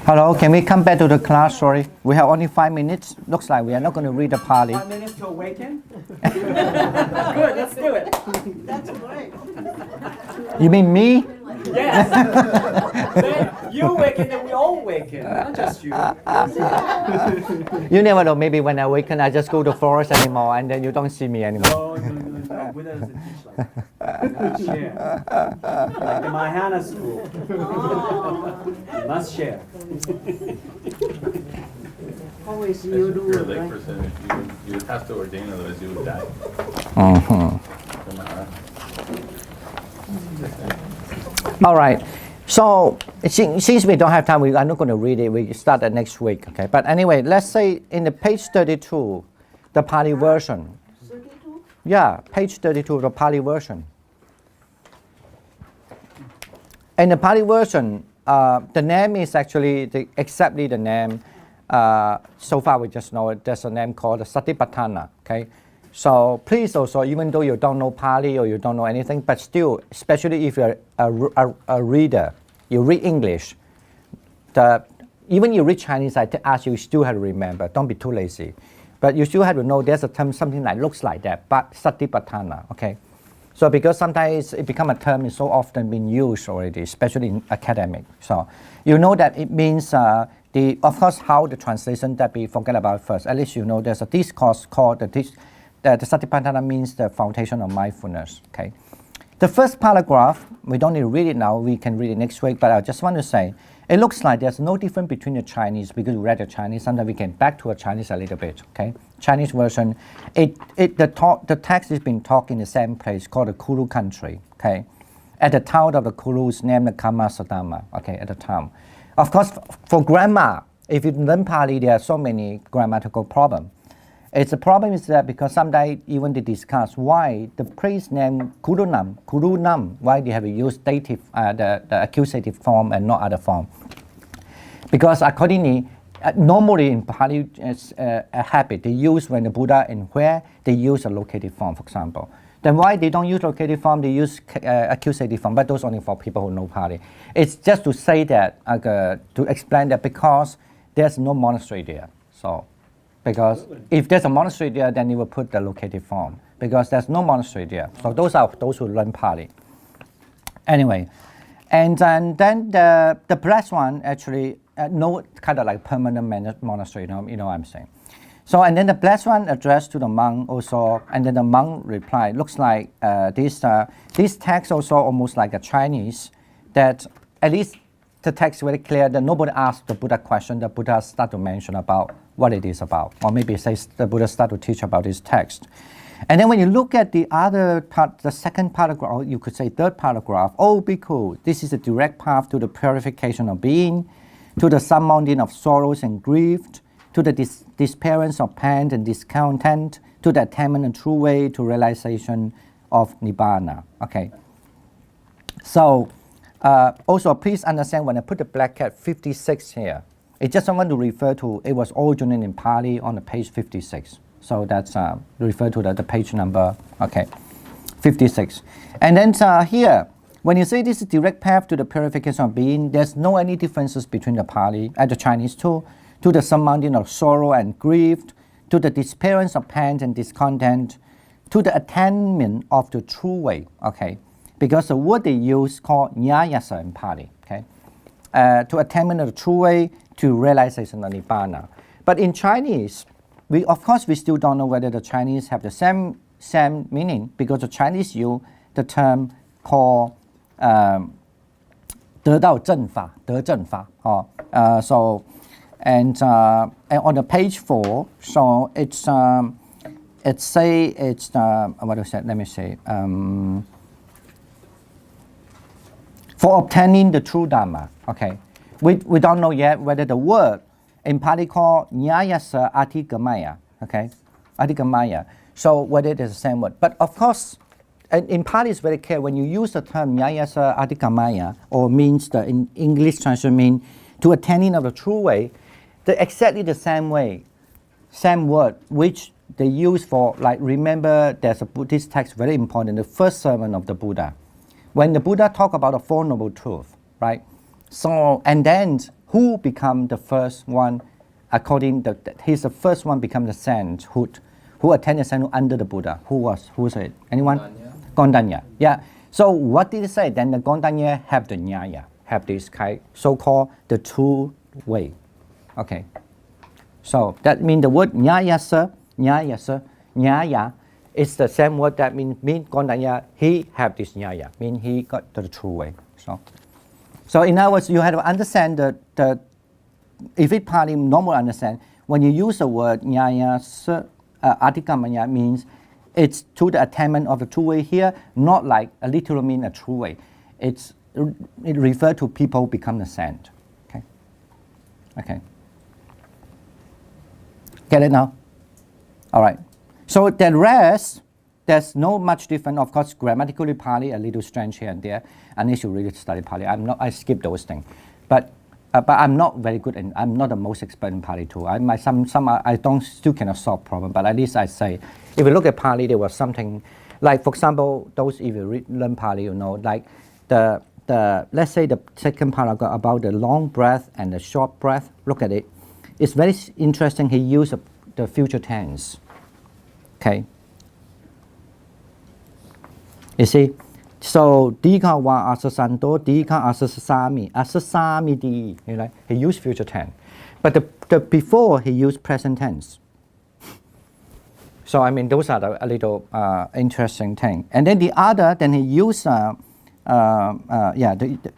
Hello, can we come back to the class? Sorry, we have only 5 minutes. Looks like we are not going to read the Pali. 5 minutes to awaken? Good, let's do it. That's great. You mean me? Yes. Then you awaken, then we all awaken, not just you. You never know. Maybe when I awaken, I just go to forest anymore, and then you don't see me anymore. No. Buddha doesn't teach like that. Share. Like the Mahayana school. You must share. Always If you do you're a it, right? layperson, you would have to ordain, otherwise you would die. All right. So since we don't have time, we are not going to read it. We start at next week. Okay. But anyway, let's say in the page 32, the Pali version. 32? Yeah, page 32, the Pali version. In the Pali version, the name is actually exactly the name. So far, we just know it. There's a name called Satipatthana. Okay. So please also, even though you don't know Pali or you don't know anything, but still, especially if you're a reader, you read English, even you read Chinese, I ask you still have to remember. Don't be too lazy. But you still have to know there's a term, something that looks like that, but Satipatthana, okay? So because sometimes it becomes a term is so often being used already, especially in academic. So you know that it means, of course, how the translation that we forget about first. At least you know there's a discourse called the Satipatthana means the foundation of mindfulness. Okay, the first paragraph we don't need to read it now. We can read it next week. But I just want to say it looks like there's no difference between the Chinese because we read the Chinese. Sometimes we can back to a Chinese a little bit. Okay, Chinese version. The text is being taught in the same place called the Kuru country. Okay, at the town of the Kurus named the Kama Sadama. Okay, at the town. Of course, for grammar, if you learn Pali, there are so many grammatical problems. It's the problem is that because sometimes even they discuss why the place name Kurunam, why they have to use dative, the accusative form and not other form. Because accordingly, normally in Pali, it's a habit they use when the Buddha and where they use a locative form, for example. Then why they don't use locative form, they use accusative form, but those only for people who know Pali. It's just to say that, to explain that because there's no monastery there. So. Because if there's a monastery there, then you will put the locative form. Because there's no monastery there. So those are those who learn Pali. Anyway, and then the blessed one actually, no kind of like permanent monastery, you know what I'm saying. So, and then the blessed one addressed to the monk also, and then the monk replied, looks like this text also almost like a Chinese, that at least the text is very clear that nobody asked the Buddha question, the Buddha start to mention about what it is about. Or maybe it says the Buddha start to teach about this text. And then when you look at the other part, the second paragraph, or you could say third paragraph, oh bhikkhu, this is a direct path to the purification of being, to the surmounting of sorrows and grief, to the disappearance of pain and discontent, to the attainment of true way to realization of nibbana. Okay. So, also, please understand when I put the black cat 56 here, it just want to refer to, it was originally in Pali on the page 56. So that's refer to the page number, okay, 56. And then here, when you say this is direct path to the purification of being, there's no any differences between the Pali and the Chinese too, to the surmounting of sorrow and grief, to the disappearance of pain and discontent, to the attainment of the true way, okay? Because the word they use called nyayasa in Pali, okay? To attainment of the true way to realization of nibbana. But in Chinese, we still don't know whether the Chinese have the same meaning because the Chinese use the term called 得道正法, 得正法. So, and on the page 4, so it's what is that? Let me see. For obtaining the true Dharma, okay. We don't know yet whether the word in Pali called nyayasa atigamaya, okay, atigamaya. So whether it is the same word. But of course, in Pali it's very clear when you use the term nyayasa atigamaya, or means the in English translation mean to attaining of the true way, the exactly the same way, same word which they use for, like, remember there's a Buddhist text very important, the first sermon of the Buddha. When the Buddha talked about the Four Noble Truths, right? So, and then who become the first one, he's the first one become the sainthood, who attended sainthood under the Buddha. Who is it? Anyone? Gondanya. Yeah. So what did it say? Then the Gondanya have the Nyaya, have this kind, so-called the true way. Okay. So that means the word Nyaya is the same word that mean Gondanya, he have this Nyaya, mean he got the true way. So in other words, you have to understand the if it Pali normal understand, when you use the word Nyaya Adhikamanya means it's to the attainment of the true way here, not like a literal mean a true way. It refers to people who become the saint. Okay. Get it now? All right. So the rest, there's no much different. Of course, grammatically Pali a little strange here and there. I need to really study Pali. I skip those things, but I'm not very good, and I'm not the most expert in Pali too. I still cannot solve problem, but at least I say, if you look at Pali, there was something like, for example, those if you learn Pali, like the let's say the second paragraph about the long breath and the short breath. Look at it. It's very interesting. He used the future tense. Okay. You see. So dika wa asasanto, dika asasami di. He used future tense, but the before he used present tense. So I mean those are a little interesting thing. And then the other, then he used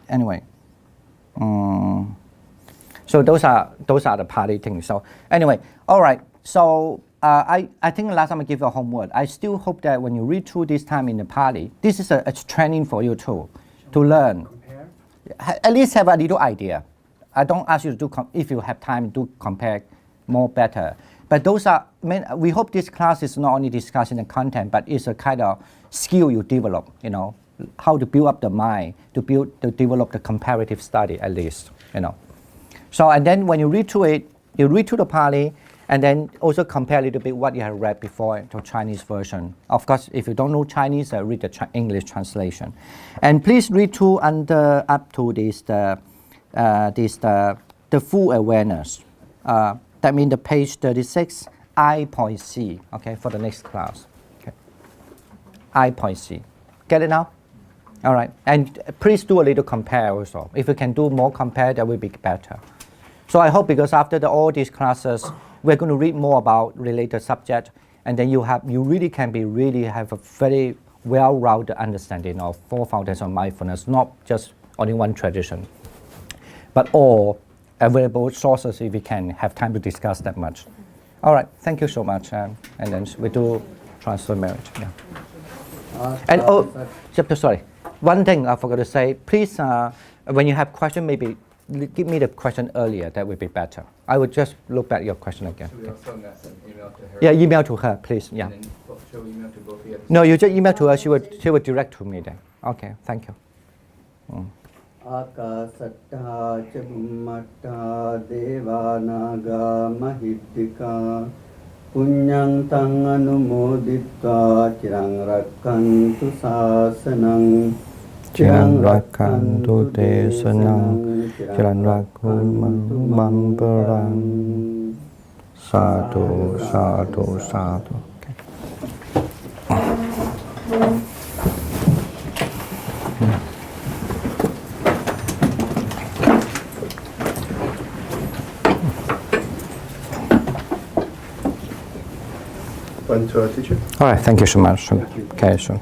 anyway. So those are the Pali things. So anyway, all right. So. I think last time I gave you a homework. I still hope that when you read through this time in the Pali, this is a training for you too, to learn. Compare? At least have a little idea. I don't ask you to do, if you have time, to compare more better. But those are, we hope this class is not only discussing the content, but it's a kind of skill you develop, how to build up the mind, to develop the comparative study at least, So, and then when you read through it, you read through the Pali, and then also compare a little bit what you have read before to Chinese version. Of course, if you don't know Chinese, read the English translation. And please read through up to this the full awareness. That means the page 36, I.C, okay, for the next class. Okay. I.C. Get it now? All right. And please do a little compare also. If you can do more compare, that will be better. So I hope, because after all these classes, we're going to read more about related subject, and then you really have a very well-rounded understanding of four foundations of mindfulness, not just only one tradition, but all available sources if we can have time to discuss that much. All right, thank you so much, and then we do transfer marriage. Yeah. And sorry, one thing I forgot to say. Please, when you have question, maybe give me the question earlier. That would be better. I would just look back at your question again. Should we also send an email to her? Yeah, email to her, please. Yeah. And then she'll email to both of you? No, you just email to her. She would direct to me then. Okay, thank you. Akasatta ca bhummata devanaga mahiddhika punyang tang anumoditva cirang rakkantu sasanang Chiran rakkantu desanang, chiran rakkantu mamparang. Sadhu, sadhu, sadhu. Okay. One to our teacher. All right, thank you so much. Okay, so.